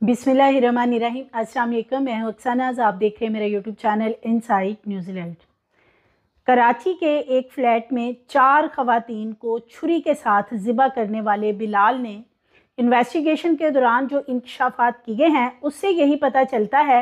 बिस्मिल्लाहिर्रहमानिर्रहीम। अस्सलाम वालेकुम। मैं हूं अक्सानाज। आप देख रहे हैं मेरा YouTube channel inside New Zealand. Karachi के एक फ़्लैट में 4 ख़वातीन को छुरी के साथ ज़िबा करने वाले बिलाल ने इन्वेस्टिगेशन के दौरान जो इंकशाफात किए हैं उससे यही पता चलता है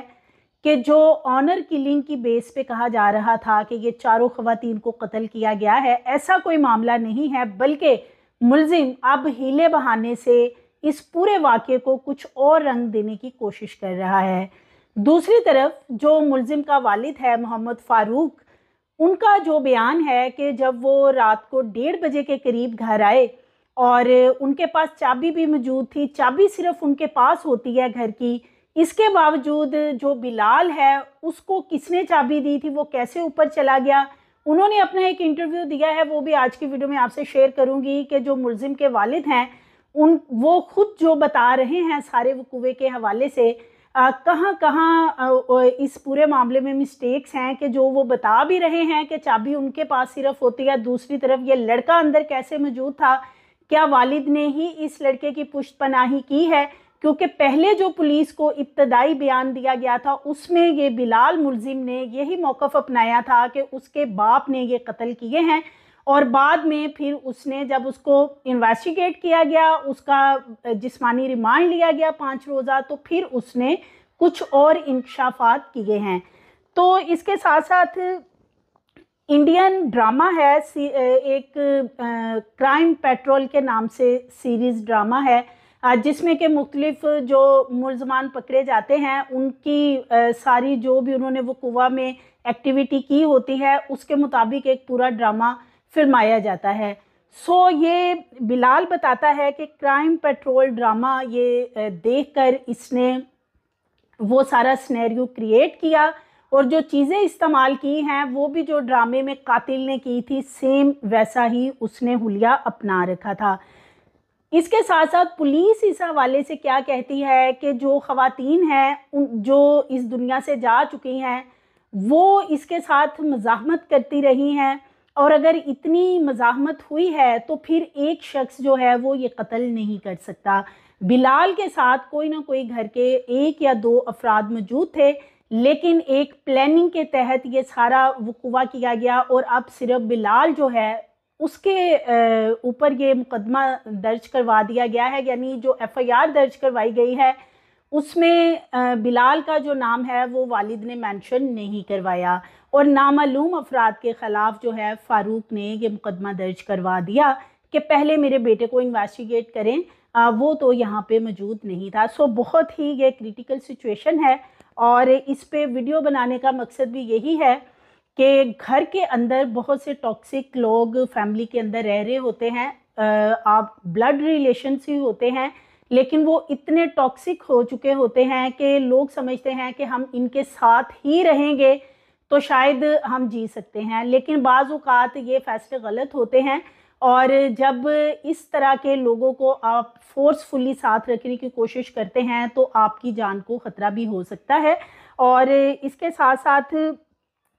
कि जो ऑनर किलिंग की बेस पे कहा जा रहा था कि ये चारों ख़वातीन को कत्ल किया गया है, ऐसा कोई मामला नहीं है, बल्कि मुलजिम अब हीले बहाने से इस पूरे वाक़े को कुछ और रंग देने की कोशिश कर रहा है। दूसरी तरफ जो मुलजिम का वालिद है मोहम्मद फ़ारूक, उनका जो बयान है कि जब वो रात को 1:30 बजे के करीब घर आए और उनके पास चाबी भी मौजूद थी, चाबी सिर्फ उनके पास होती है घर की, इसके बावजूद जो बिलाल है उसको किसने चाबी दी थी, वो कैसे ऊपर चला गया। उन्होंने अपना एक इंटरव्यू दिया है, वो भी आज की वीडियो में आपसे शेयर करूंगी कि जो मुलजिम के वालिद हैं उन वो खुद जो बता रहे हैं सारे वकूवे के हवाले से कहाँ कहाँ इस पूरे मामले में मिस्टेक्स हैं कि जो वो बता भी रहे हैं कि चाबी उनके पास सिर्फ होती है। दूसरी तरफ ये लड़का अंदर कैसे मौजूद था, क्या वालिद ने ही इस लड़के की पुश्तपनाही की है, क्योंकि पहले जो पुलिस को इब्तदाई बयान दिया गया था उसमें ये बिलाल मुलजिम ने यही मौक़िफ़ अपनाया था कि उसके बाप ने ये कत्ल किए हैं। और बाद में फिर उसने जब उसको इन्वेस्टिगेट किया गया, उसका जिस्मानी रिमांड लिया गया 5 रोज़ा, तो फिर उसने कुछ और इंकशाफात किए हैं। तो इसके साथ साथ इंडियन ड्रामा है, एक क्राइम पेट्रोल के नाम से सीरीज़ ड्रामा है, जिसमें के मुख्तलिफ जो मुलजमान पकड़े जाते हैं उनकी सारी जो भी उन्होंने वो कुआ में एक्टिविटी की होती है उसके मुताबिक एक पूरा ड्रामा फिल्माया जाता है। ये बिलाल बताता है कि क्राइम पेट्रोल ड्रामा ये देखकर इसने वो सारा सिनेरियो क्रिएट किया और जो चीज़ें इस्तेमाल की हैं वो भी जो ड्रामे में कातिल ने की थी सेम वैसा ही उसने हुलिया अपना रखा था। इसके साथ साथ पुलिस इस हवाले से क्या कहती है कि जो ख़वातीन हैं जो इस दुनिया से जा चुकी हैं वो इसके साथ मज़ाहमत करती रही हैं, और अगर इतनी मज़ाहमत हुई है तो फिर एक शख्स जो है वो ये कत्ल नहीं कर सकता। बिलाल के साथ कोई ना कोई घर के 1 या 2 अफराद मौजूद थे, लेकिन एक प्लानिंग के तहत ये सारा वक़ूआ किया गया और अब सिर्फ बिलाल जो है उसके ऊपर ये मुकदमा दर्ज करवा दिया गया है, यानी जो FIR दर्ज करवाई गई है उसमें बिलाल का जो नाम है वो वालिद ने मेंशन नहीं करवाया और नामालूम अफराद के ख़िलाफ़ जो है फ़ारूक ने ये मुकदमा दर्ज करवा दिया कि पहले मेरे बेटे को इन्वेस्टिगेट करें, वो तो यहाँ पे मौजूद नहीं था। बहुत ही ये क्रिटिकल सिचुएशन है और इस पे वीडियो बनाने का मकसद भी यही है कि घर के अंदर बहुत से टॉक्सिक लोग फैमिली के अंदर रह रहे होते हैं, आप ब्लड रिलेशंस ही होते हैं, लेकिन वो इतने टॉक्सिक हो चुके होते हैं कि लोग समझते हैं कि हम इनके साथ ही रहेंगे तो शायद हम जी सकते हैं, लेकिन बाज़ औक़ात ये फ़ैसले गलत होते हैं। और जब इस तरह के लोगों को आप फोर्सफुली साथ रखने की कोशिश करते हैं तो आपकी जान को ख़तरा भी हो सकता है। और इसके साथ साथ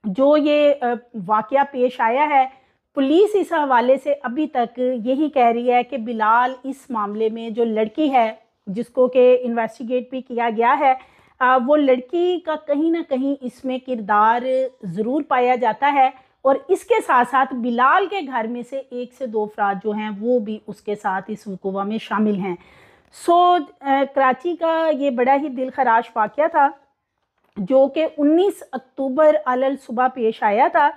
जो ये वाक़या पेश आया है, पुलिस इस हवाले से अभी तक यही कह रही है कि बिलाल इस मामले में जो लड़की है जिसको कि इन्वेस्टिगेट भी किया गया है, वो लड़की का कहीं ना कहीं इसमें किरदार ज़रूर पाया जाता है और इसके साथ साथ बिलाल के घर में से 1 से 2 अफराद जो हैं वो भी उसके साथ इस वक़ूआ में शामिल हैं। कराची का ये बड़ा ही दिल खराश वाक़या था जो कि 19 अक्टूबर अलल सुबह पेश आया था।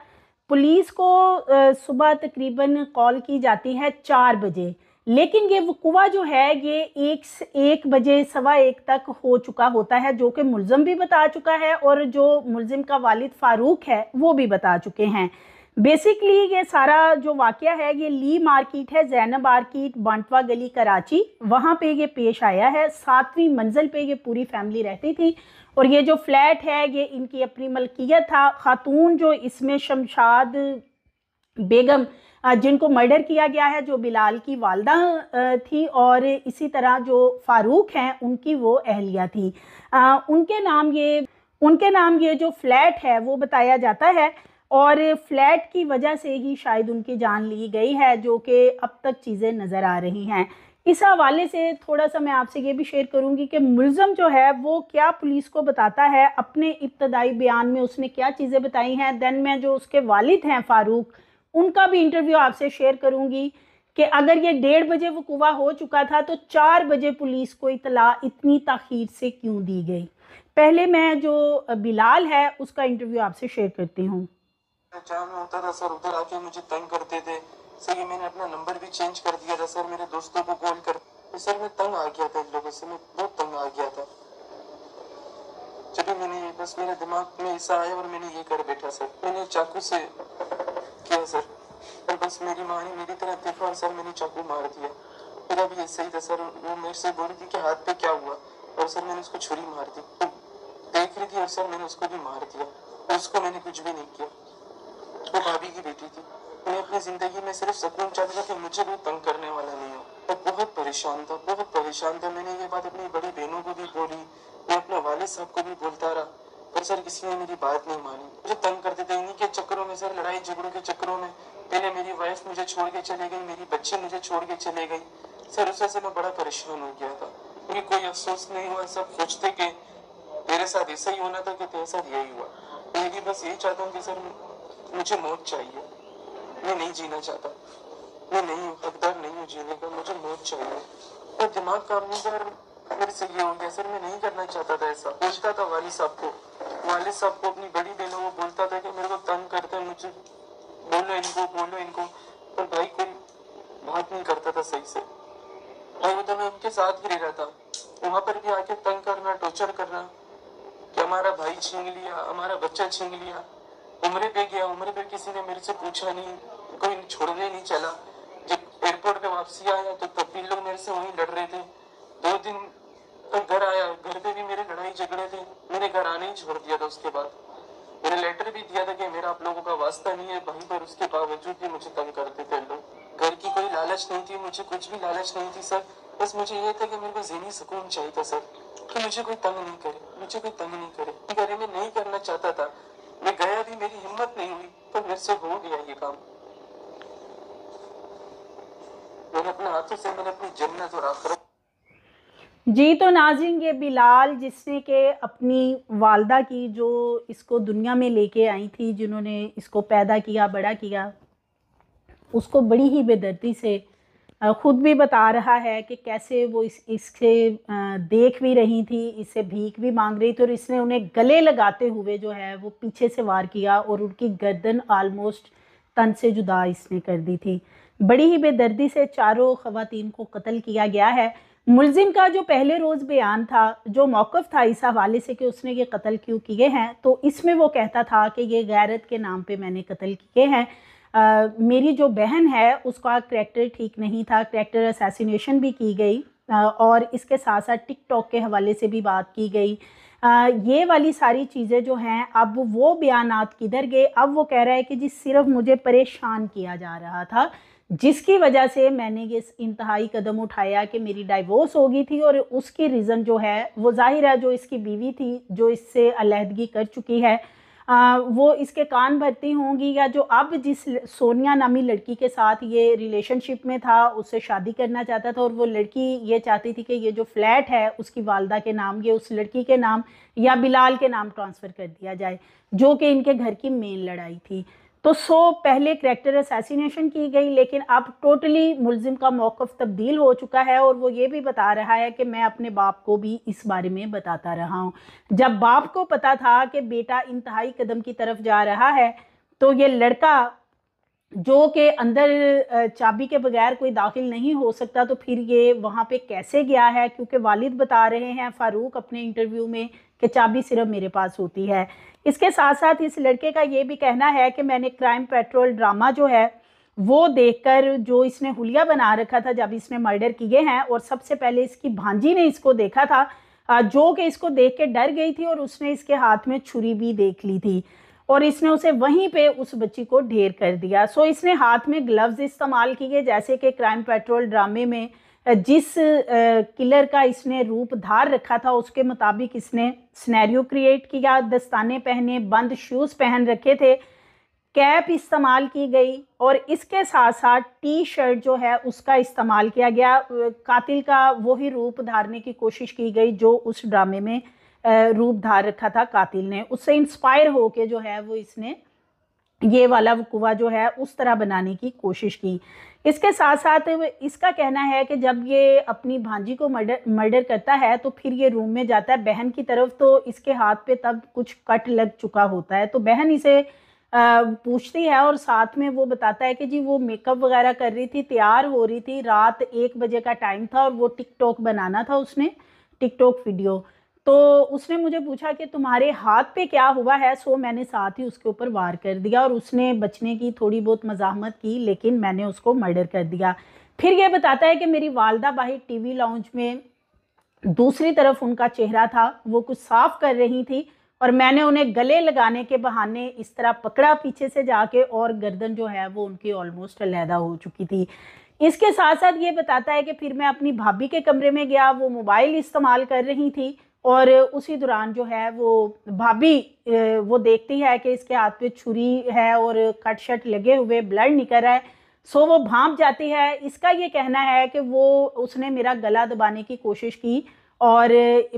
पुलिस को सुबह तकरीबन कॉल की जाती है 4 बजे, लेकिन ये वक़ूआ जो है ये 1 बजे, 1:15 तक हो चुका होता है, जो कि मुलज़िम भी बता चुका है और जो मुलज़िम का वालिद फ़ारूक है वो भी बता चुके हैं। बेसिकली ये सारा जो वाक़या है ये ली मार्केट है, ज़ैनब मार्केट, बांटवा गली, कराची, वहाँ पे ये पेश आया है। 7वीं मंजिल पे ये पूरी फैमिली रहती थी और ये जो फ्लैट है ये इनकी अपनी मलकियत था। खातून जो इसमें शमशाद बेगम जिनको मर्डर किया गया है जो बिलाल की वालदा थी, और इसी तरह जो फ़ारूक हैं उनकी वो अहलिया थी। उनके नाम ये जो फ्लैट है वो बताया जाता है और फ्लैट की वजह से ही शायद उनकी जान ली गई है, जो कि अब तक चीज़ें नज़र आ रही हैं। इस हवाले से थोड़ा सा मैं आपसे ये भी शेयर करूंगी कि मुलज़म जो है वो क्या पुलिस को बताता है, अपने इब्तदाई बयान में उसने क्या चीज़ें बताई हैं। देन मैं जो उसके वालिद हैं फ़ारूक, उनका भी इंटरव्यू आपसे शेयर करूंगी कि अगर ये 1:30 बजे वकूआ हो चुका था तो 4 बजे पुलिस को इतला इतनी ताख़ीर से क्यों दी गई। पहले मैं जो बिलाल है उसका इंटरव्यू आपसे शेयर करती हूँ। जहाँ में होता था सर उधर आके मुझे तंग करते थे सर। ये मैंने अपना नंबर भी चेंज कर दिया था सर, मेरे दोस्तों को कॉल कर। तो सर मैं तंग आ गया था इन लोगों से, मैं बहुत तंग आ गया था। जब मैंने बस मेरे दिमाग में ऐसा आया और मैंने ये कर बैठा सर, मैंने चाकू से किया सर। और बस मेरी माँ ने मेरी तरफ देखा और सर मैंने चाकू मार दिया। मेरा भी ऐसा ही था सर। वो मेरे से बोल रही थी कि हाथ पे क्या हुआ, और सर मैंने उसको छुरी मार दी। तो देख रही थी और सर मैंने उसको भी मार दिया, और उसको मैंने कुछ भी नहीं किया। वो भाभी की बेटी थी। मैं अपनी जिंदगी में सिर्फ सुकून चाहता था कि मुझे कोई तंग करने वाला नहीं हो। मैं बहुत परेशान था, बहुत परेशान था। मैंने ये बात अपनी बड़ी बहनों को भी बोली, मैं अपने वालिद साहब को भी बोलता रहा, पर सर किसी ने मेरी बात नहीं मानी। मुझे तंग करते थे इन्हीं के चक्करों में सर, लड़ाई झगड़ों के चक्करों में। पहले मेरी वाइफ मुझे छोड़ के चले गई, मेरी बच्ची मुझे छोड़ के चले गई सर। उस वजह से मैं बड़ा परेशान हो गया था। मुझे कोई अफसोस नहीं हुआ। सब सोचते कि तेरे साथ ऐसा ही होना था कि तेरे साथ यही हुआ। मैं भी बस यही चाहता हूँ कि सर मुझे मौत चाहिए। मैं नहीं जीना चाहता, मैं नहीं हकदार नहीं हूँ जीने का, मुझे मौत चाहिए। पर दिमाग काम नहीं कर, मेरे से ये हो गया सर। मैं नहीं करना चाहता था ऐसा। बोलता था वालिद साहब को, अपनी बड़ी बहनों को बोलता था कि मेरे को तंग करते हैं, मुझे बोलो इनको। पर भाई कोई बात नहीं करता था सही से। और वो तो मैं उनके साथ ही रह रहा था, वहां पर भी आके तंग करना, टॉर्चर करना कि हमारा भाई छीन लिया, हमारा बच्चा छीन लिया। उम्र पे गया, उम्र पे किसी ने मेरे से पूछा नहीं, कोई छोड़ने नहीं चला। जब एयरपोर्ट पे वापसी आया तो तब भी लोग मेरे से वहीं लड़ रहे थे। 2 दिन तक घर आया, घर पे भी मेरे लड़ाई झगड़े थे। मैंने घर आने ही छोड़ दिया था। उसके बाद मैंने लेटर भी दिया था कि मेरा आप लोगों का वास्ता नहीं है भाई, पर उसके बावजूद भी मुझे तंग करते थे लोग। घर की कोई लालच नहीं थी, मुझे कुछ भी लालच नहीं थी सर। बस मुझे ये था कि मेरे को ज़हनी सुकून चाहिए था सर, कि मुझे कोई तंग नहीं करे, मुझे कोई तंग नहीं करे। मैं नहीं करना चाहता था। मैं गया भी, मेरी हिम्मत नहीं हुई, पर मेरे से हो गया ये काम। मैंने अपने हाथों से मैंने अपनी जन्नत और आखिरत। जी तो नाज़रीन, ये बिलाल जिसने के अपनी वालदा की जो इसको दुनिया में लेके आई थी, जिन्होंने इसको पैदा किया बड़ा किया, उसको बड़ी ही बेदर्दी से ख़ुद भी बता रहा है कि कैसे वो इससे देख भी रही थी, इससे भीख भी मांग रही थी, और इसने उन्हें गले लगाते हुए जो है वो पीछे से वार किया और उनकी गर्दन आलमोस्ट तन से जुदा इसने कर दी थी। बड़ी ही बेदर्दी से चारों ख़वातीन को कत्ल किया गया है। मुलजिम का जो पहले रोज़ बयान था, जो मौक़िफ़ था इस हवाले से कि उसने ये कत्ल क्यों किए हैं, तो इसमें वो कहता था कि ये गैरत के नाम पे मैंने कत्ल किए हैं। मेरी जो बहन है उसका करैक्टर ठीक नहीं था, करैक्टर असैसिनेशन भी की गई, और इसके साथ साथ टिकटॉक के हवाले से भी बात की गई। ये वाली सारी चीज़ें जो हैं, अब वो बयानात किधर गए। अब वो कह रहा है कि जी सिर्फ मुझे परेशान किया जा रहा था, जिसकी वजह से मैंने ये इंतहाई कदम उठाया कि मेरी डाइवोर्स हो गई थी, और उसकी रीज़न जो है वो ज़ाहिर है जो इसकी बीवी थी जो इससे अलहदगी कर चुकी है, वो इसके कान भरती होंगी, या जो अब जिस सोनिया नामी लड़की के साथ ये रिलेशनशिप में था उससे शादी करना चाहता था, और वो लड़की ये चाहती थी कि ये जो फ्लैट है उसकी वालदा के नाम, ये उस लड़की के नाम या बिलाल के नाम ट्रांसफ़र कर दिया जाए, जो कि इनके घर की मेन लड़ाई थी। तो पहले करैक्टर असैसिनेशन की गई, लेकिन अब टोटली मुलजिम का मौक़िफ़ तब्दील हो चुका है, और वो ये भी बता रहा है कि मैं अपने बाप को भी इस बारे में बताता रहा हूँ। जब बाप को पता था कि बेटा इंतहाई कदम की तरफ जा रहा है, तो ये लड़का जो कि अंदर चाबी के बगैर कोई दाखिल नहीं हो सकता, तो फिर ये वहाँ पे कैसे गया है, क्योंकि वालिद बता रहे हैं फ़ारूक अपने इंटरव्यू में कि चाबी सिर्फ मेरे पास होती है। इसके साथ साथ इस लड़के का ये भी कहना है कि मैंने क्राइम पेट्रोल ड्रामा जो है वो देखकर, जो इसने हुलिया बना रखा था जब इसने मर्डर किए हैं, और सबसे पहले इसकी भांजी ने इसको देखा था, जो कि इसको देख के डर गई थी, और उसने इसके हाथ में छुरी भी देख ली थी, और इसने उसे वहीं पे उस बच्ची को ढेर कर दिया। इसने हाथ में ग्लव्स इस्तेमाल किए, जैसे कि क्राइम पेट्रोल ड्रामे में जिस किलर का इसने रूप धार रखा था उसके मुताबिक इसने सिनेरियो क्रिएट किया, दस्ताने पहने, बंद शूज़ पहन रखे थे, कैप इस्तेमाल की गई और इसके साथ साथ टी शर्ट जो है उसका इस्तेमाल किया गया। कातिल का वही रूप धारने की कोशिश की गई जो उस ड्रामे में रूप धार रखा था कातिल ने। उससे इंस्पायर होके जो है वो इसने ये वाला वकूआ जो है उस तरह बनाने की कोशिश की। इसके साथ साथ इसका कहना है कि जब ये अपनी भांजी को मर्डर करता है तो फिर ये रूम में जाता है बहन की तरफ, तो इसके हाथ पे तब कुछ कट लग चुका होता है। तो बहन इसे पूछती है और साथ में वो बताता है कि जी वो मेकअप वगैरह कर रही थी, तैयार हो रही थी, रात 1 बजे का टाइम था और वो टिकटॉक बनाना था उसने, टिकटॉक वीडियो। तो उसने मुझे पूछा कि तुम्हारे हाथ पे क्या हुआ है, सो मैंने साथ ही उसके ऊपर वार कर दिया और उसने बचने की थोड़ी बहुत मज़ाहमत की लेकिन मैंने उसको मर्डर कर दिया। फिर ये बताता है कि मेरी वालदा बाहर टीवी लाउंज में दूसरी तरफ उनका चेहरा था, वो कुछ साफ कर रही थी और मैंने उन्हें गले लगाने के बहाने इस तरह पकड़ा पीछे से जाके और गर्दन जो है वो उनकी ऑलमोस्ट अलहदा हो चुकी थी। इसके साथ साथ ये बताता है कि फिर मैं अपनी भाभी के कमरे में गया, वो मोबाइल इस्तेमाल कर रही थी और उसी दौरान जो है वो भाभी वो देखती है कि इसके हाथ पे छुरी है और कट शट लगे हुए, ब्लड निकल रहा है। सो वो भांप जाती है। इसका ये कहना है कि वो उसने मेरा गला दबाने की कोशिश की और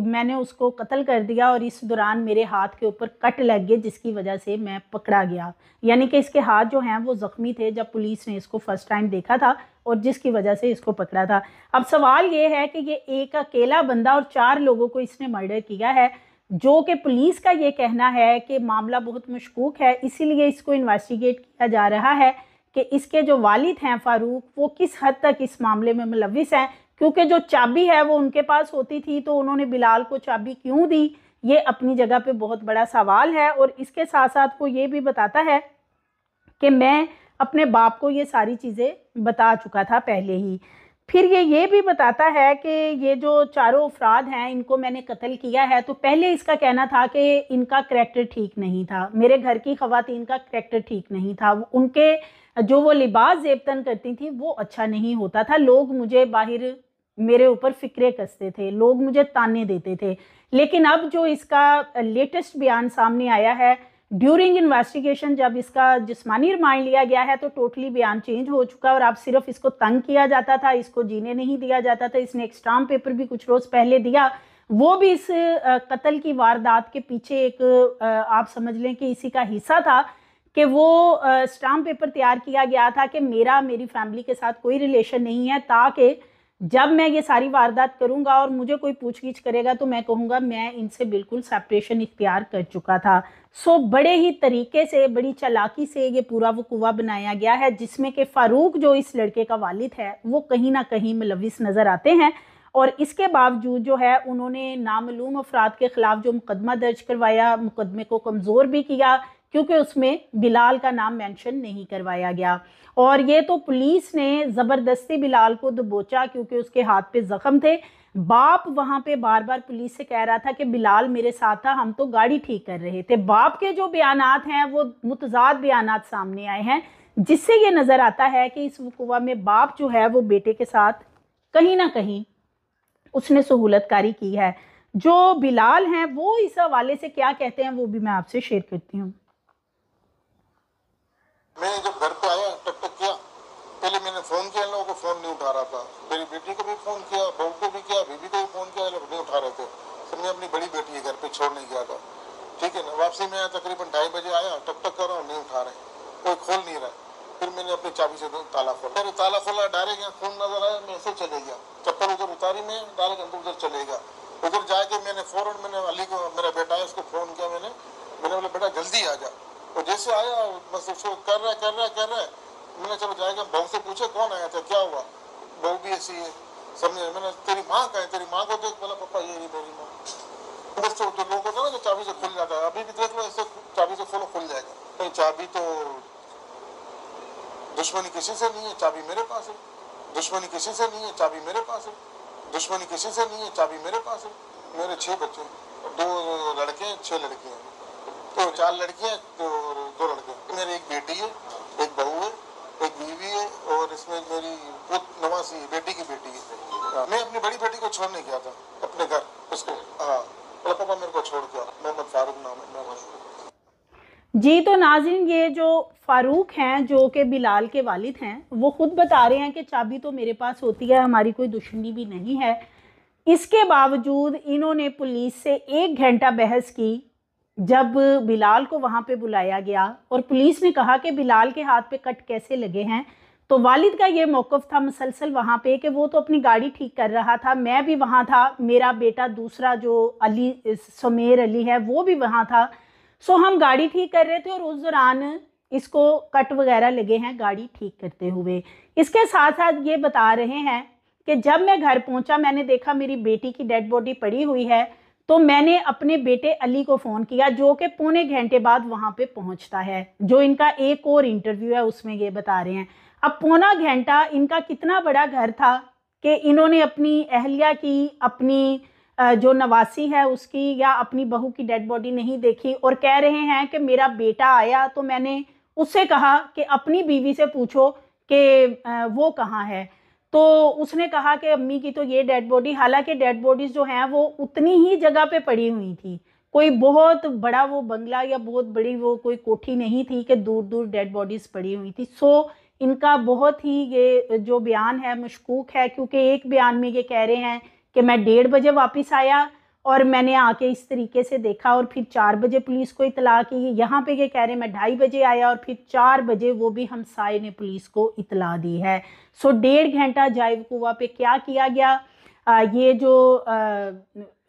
मैंने उसको कत्ल कर दिया और इस दौरान मेरे हाथ के ऊपर कट लग गए जिसकी वजह से मैं पकड़ा गया। यानी कि इसके हाथ जो हैं वो ज़ख्मी थे जब पुलिस ने इसको फर्स्ट टाइम देखा था और जिसकी वजह से इसको पकड़ा था। अब सवाल ये है कि ये एक अकेला बंदा और 4 लोगों को इसने मर्डर किया है, जो कि पुलिस का ये कहना है कि मामला बहुत मशकूक है, इसीलिए इसको इन्वेस्टिगेट किया जा रहा है कि इसके जो वालिद हैं फ़ारूक, वो किस हद तक इस मामले में मुलविस हैं। क्योंकि जो चाबी है वो उनके पास होती थी तो उन्होंने बिलाल को चाबी क्यों दी, ये अपनी जगह पे बहुत बड़ा सवाल है। और इसके साथ साथ वो ये भी बताता है कि मैं अपने बाप को ये सारी चीज़ें बता चुका था पहले ही। फिर ये भी बताता है कि ये जो चारों अफराद हैं इनको मैंने कत्ल किया है। तो पहले इसका कहना था कि इनका करैक्टर ठीक नहीं था, मेरे घर की ख़वातीन का करैक्टर ठीक नहीं था, उनके जो वो लिबास ज़ेबतन करती थी वो अच्छा नहीं होता था, लोग मुझे बाहर मेरे ऊपर फ़िक्रे कसते थे, लोग मुझे ताने देते थे। लेकिन अब जो इसका लेटेस्ट बयान सामने आया है ड्यूरिंग इन्वेस्टिगेशन, जब इसका जिस्मानी रिमांड लिया गया है तो टोटली बयान चेंज हो चुका है और अब सिर्फ इसको तंग किया जाता था, इसको जीने नहीं दिया जाता था। इसने एक स्टाम्प पेपर भी कुछ रोज़ पहले दिया, वो भी इस कत्ल की वारदात के पीछे एक आप समझ लें कि इसी का हिस्सा था कि वो स्टाम्प पेपर तैयार किया गया था कि मेरी फैमिली के साथ कोई रिलेशन नहीं है, ताकि जब मैं ये सारी वारदात करूंगा और मुझे कोई पूछगिछ करेगा तो मैं कहूँगा मैं इनसे बिल्कुल सेपरेशन इख्तियार कर चुका था। सो बड़े ही तरीके से, बड़ी चालाकी से ये पूरा वकूआ बनाया गया है जिसमें कि फ़ारूक जो इस लड़के का वालिद है वो कहीं ना कहीं मुलविस नज़र आते हैं। और इसके बावजूद जो है उन्होंने नामालूम अफराद के ख़िलाफ़ जो मुकदमा दर्ज करवाया, मुकदमे को कमज़ोर भी किया क्योंकि उसमें बिलाल का नाम मेंशन नहीं करवाया गया। और ये तो पुलिस ने ज़बरदस्ती बिलाल को दबोचा क्योंकि उसके हाथ पे ज़ख्म थे। बाप वहाँ पे बार बार पुलिस से कह रहा था कि बिलाल मेरे साथ था, हम तो गाड़ी ठीक कर रहे थे। बाप के जो बयानात हैं वो मुतज़ाद बयानात सामने आए हैं, जिससे ये नज़र आता है कि इस वकूआ में बाप जो है वो बेटे के साथ कहीं ना कहीं उसने सहूलतकारी की है। जो बिलाल हैं वो इस हवाले से क्या कहते हैं वो भी मैं आपसे शेयर करती हूँ। मैंने जब घर पे आया टक टक किया, पहले मैंने फोन किया, लोगों को फोन नहीं उठा रहा था, मेरी बेटी को भी फोन किया, बहू को भी किया, बीबी को भी फोन किया, लोग नहीं उठा रहे थे। फिर मैं अपनी बड़ी बेटी है घर पे छोड़ने गया था, ठीक है ना। वापसी में तकरीबन 2:30 बजे आया, टक टक कर रहा हूँ, नहीं उठा रहे, कोई खोल नहीं रहा। फिर मैंने अपनी चाबी से ताला खोला, मेरे ताला खोला, डायरेक्ट यहाँ खून नजर आया, मैं ऐसे चले गया, चप्पल उधर उतारी, मैं डायरेक्ट अंदर उधर चले गया। उधर जाके मैंने फौरन मैंने अली को, मेरा बेटा है, उसको फोन किया, मैंने बोला बेटा जल्दी आ जा। वो जैसे आया बस उसको कर रहा है। मैंने चलो जाएगा, बहू से पूछे कौन आया था, क्या हुआ, बहू भी ऐसी है, समझे। मैंने तेरी माँ का है, तेरी माँ को देख, बोला पापा ये रही मेरी माँ। बस तो लोगों को ना जो चाबी से खुल जाता है, अभी भी देख लो ऐसे चाबी से खोलो खुल जाएगा। नहीं, चाबी तो दुश्मनी किसी से नहीं है, चाबी मेरे पास है। दुश्मनी किसी से नहीं है, चाबी मेरे पास है। दुश्मनी किसी से नहीं है, चाबी मेरे पास है। मेरे 6 बच्चे, 2 लड़के 6 लड़कियां, तो 4 लड़कियां तो 2 लड़के। मेरी एक बेटी है, एक बहू है, एक बीवी है और इसमें मेरी नवासी बेटी की बेटी है। मैं अपनी बड़ी बेटी को छोड़ने गया था अपने घर, उसको हाँ, पापा मेरे को छोड़ गया। मोहम्मद फारूक नाम है। जी तो नाज़रीन, ये जो फ़ारूक हैं जो कि बिलाल के वालिद हैं, वो ख़ुद बता रहे हैं कि चाबी तो मेरे पास होती है, हमारी कोई दुश्मनी भी नहीं है। इसके बावजूद इन्होंने पुलिस से 1 घंटा बहस की। जब बिलाल को वहाँ पे बुलाया गया और पुलिस ने कहा कि बिलाल के हाथ पे कट कैसे लगे हैं, तो वालिद का ये मौक़िफ़ था मुसलसल वहाँ पे कि वो तो अपनी गाड़ी ठीक कर रहा था, मैं भी वहाँ था, मेरा बेटा दूसरा जो अली सुमेर अली है वो भी वहाँ था। सो हम गाड़ी ठीक कर रहे थे और उस दौरान इसको कट वगैरह लगे हैं गाड़ी ठीक करते हुए। इसके साथ साथ ये बता रहे हैं कि जब मैं घर पहुंचा मैंने देखा मेरी बेटी की डेड बॉडी पड़ी हुई है, तो मैंने अपने बेटे अली को फ़ोन किया जो कि पौने घंटे बाद वहाँ पे पहुँचता है। जो इनका एक और इंटरव्यू है उसमें ये बता रहे हैं। अब पौना घंटा इनका कितना बड़ा घर था कि इन्होंने अपनी अहलिया की, अपनी जो नवासी है उसकी या अपनी बहू की डेड बॉडी नहीं देखी और कह रहे हैं कि मेरा बेटा आया तो मैंने उससे कहा कि अपनी बीवी से पूछो कि वो कहाँ है। तो उसने कहा कि अम्मी की तो ये डेड बॉडी, हालांकि डेड बॉडीज़ जो हैं वो उतनी ही जगह पे पड़ी हुई थी, कोई बहुत बड़ा वो बंगला या बहुत बड़ी वो कोई कोठी नहीं थी कि दूर दूर डेड बॉडीज़ पड़ी हुई थी। सो इनका बहुत ही ये जो बयान है मशकूक है, क्योंकि एक बयान में ये कह रहे हैं कि मैं 1:30 बजे वापस आया और मैंने आके इस तरीके से देखा और फिर 4 बजे पुलिस को इतला की। यहाँ पे ये कह रहे हैं मैं 2:30 बजे आया और फिर 4 बजे वो भी हमसाये ने पुलिस को इतला दी है। सो 1.5 घंटा जाइब कुआ पे क्या किया गया, ये जो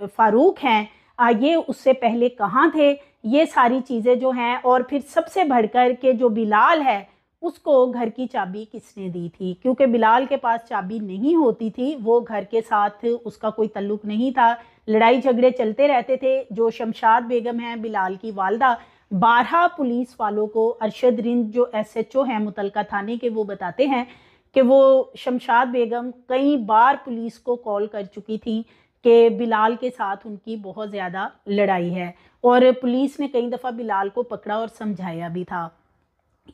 फ़ारूक हैं ये उससे पहले कहाँ थे, ये सारी चीज़ें जो हैं, और फिर सबसे बढ़कर के जो बिलाल है उसको घर की चाबी किसने दी थी, क्योंकि बिलाल के पास चाबी नहीं होती थी, वो घर के साथ उसका कोई तल्लुक नहीं था, लड़ाई झगड़े चलते रहते थे। जो शमशाद बेगम हैं बिलाल की वालदा, 12 पुलिस वालों को अरशद रिंद जो SHO हैं मुतलका थाने के, वो बताते हैं कि वो शमशाद बेगम कई बार पुलिस को कॉल कर चुकी थी कि बिलाल के साथ उनकी बहुत ज़्यादा लड़ाई है, और पुलिस ने कई दफ़ा बिलाल को पकड़ा और समझाया भी था।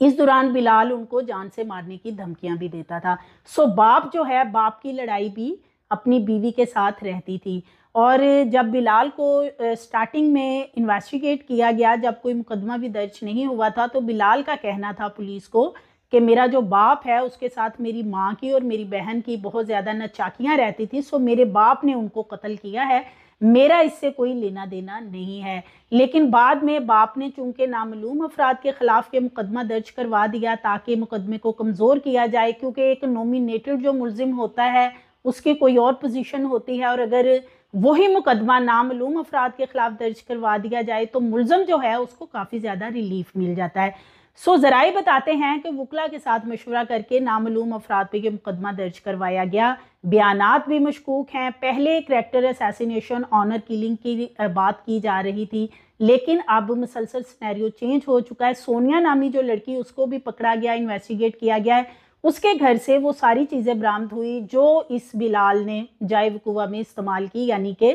इस दौरान बिलाल उनको जान से मारने की धमकियां भी देता था। सो बाप जो है, बाप की लड़ाई भी अपनी बीवी के साथ रहती थी। और जब बिलाल को स्टार्टिंग में इन्वेस्टिगेट किया गया, जब कोई मुकदमा भी दर्ज नहीं हुआ था, तो बिलाल का कहना था पुलिस को कि मेरा जो बाप है उसके साथ मेरी माँ की और मेरी बहन की बहुत ज़्यादा नचाकियाँ रहती थी, सो मेरे बाप ने उनको कत्ल किया है, मेरा इससे कोई लेना देना नहीं है। लेकिन बाद में बाप ने चूंकि नामालूम अफराद के ख़िलाफ़ के मुकदमा दर्ज करवा दिया ताकि मुकदमे को कमज़ोर किया जाए, क्योंकि एक नॉमिनेटेड जो मुल्ज़िम होता है उसकी कोई और पोजीशन होती है, और अगर वही मुकदमा नामालूम अफराद के ख़िलाफ़ दर्ज करवा दिया जाए तो मुल्ज़िम जो है उसको काफ़ी ज़्यादा रिलीफ मिल जाता है। सो ज़राए बताते हैं कि वकला के साथ मशवरा करके नामालूम अफराद पे ये मुकदमा दर्ज करवाया गया। बयानात भी मशकूक हैं। पहले करैक्टर असैसिनेशन, ऑनर किलिंग की बात की जा रही थी, लेकिन अब मुसलसल सिनेरियो चेंज हो चुका है। सोनिया नामी जो लड़की, उसको भी पकड़ा गया, इन्वेस्टिगेट किया गया है, उसके घर से वो सारी चीज़ें बरामद हुई जो इस बिलाल ने जाइब कुआ में इस्तेमाल की, यानी कि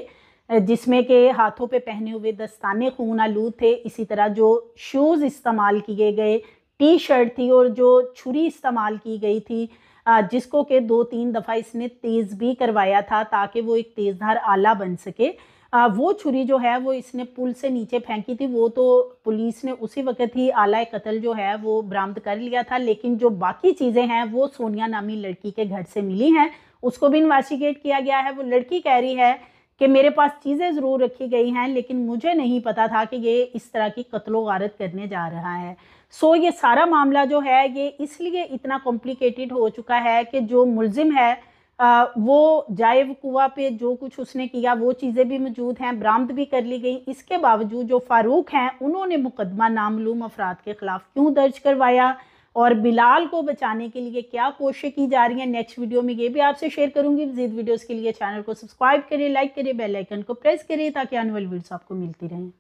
जिसमें के हाथों पे पहने हुए दस्ताने खून आलूद थे, इसी तरह जो शूज़ इस्तेमाल किए गए, T-शर्ट थी, और जो छुरी इस्तेमाल की गई थी, जिसको कि 2-3 दफ़ा इसने तेज़ भी करवाया था ताकि वो एक तेज़धार आला बन सके। वो छुरी जो है वो इसने पुल से नीचे फेंकी थी, वो तो पुलिस ने उसी वक्त ही आला कत्ल जो है वो बरामद कर लिया था, लेकिन जो बाकी चीज़ें हैं वो सोनिया नामी लड़की के घर से मिली हैं, उसको भी इन्वेस्टिगेट किया गया है। वो लड़की कह रही है कि मेरे पास चीज़ें ज़रूर रखी गई हैं, लेकिन मुझे नहीं पता था कि ये इस तरह की कत्लो गारत करने जा रहा है। सो ये सारा मामला जो है ये इसलिए इतना कॉम्प्लिकेटेड हो चुका है कि जो मुल्ज़िम है वो जाइब कुआ पे जो कुछ उसने किया वो चीज़ें भी मौजूद हैं, बरामद भी कर ली गई। इसके बावजूद जो फ़ारूक हैं उन्होंने मुकदमा नामालूम अफराद के ख़िलाफ़ क्यों दर्ज करवाया और बिलाल को बचाने के लिए क्या कोशिश की जा रही है, नेक्स्ट वीडियो में ये भी आपसे शेयर करूंगी। मज़ीद वीडियोस के लिए चैनल को सब्सक्राइब करें, लाइक करें, बेल आइकन को प्रेस करें ताकि आने वाली वीडियोस आपको मिलती रहें।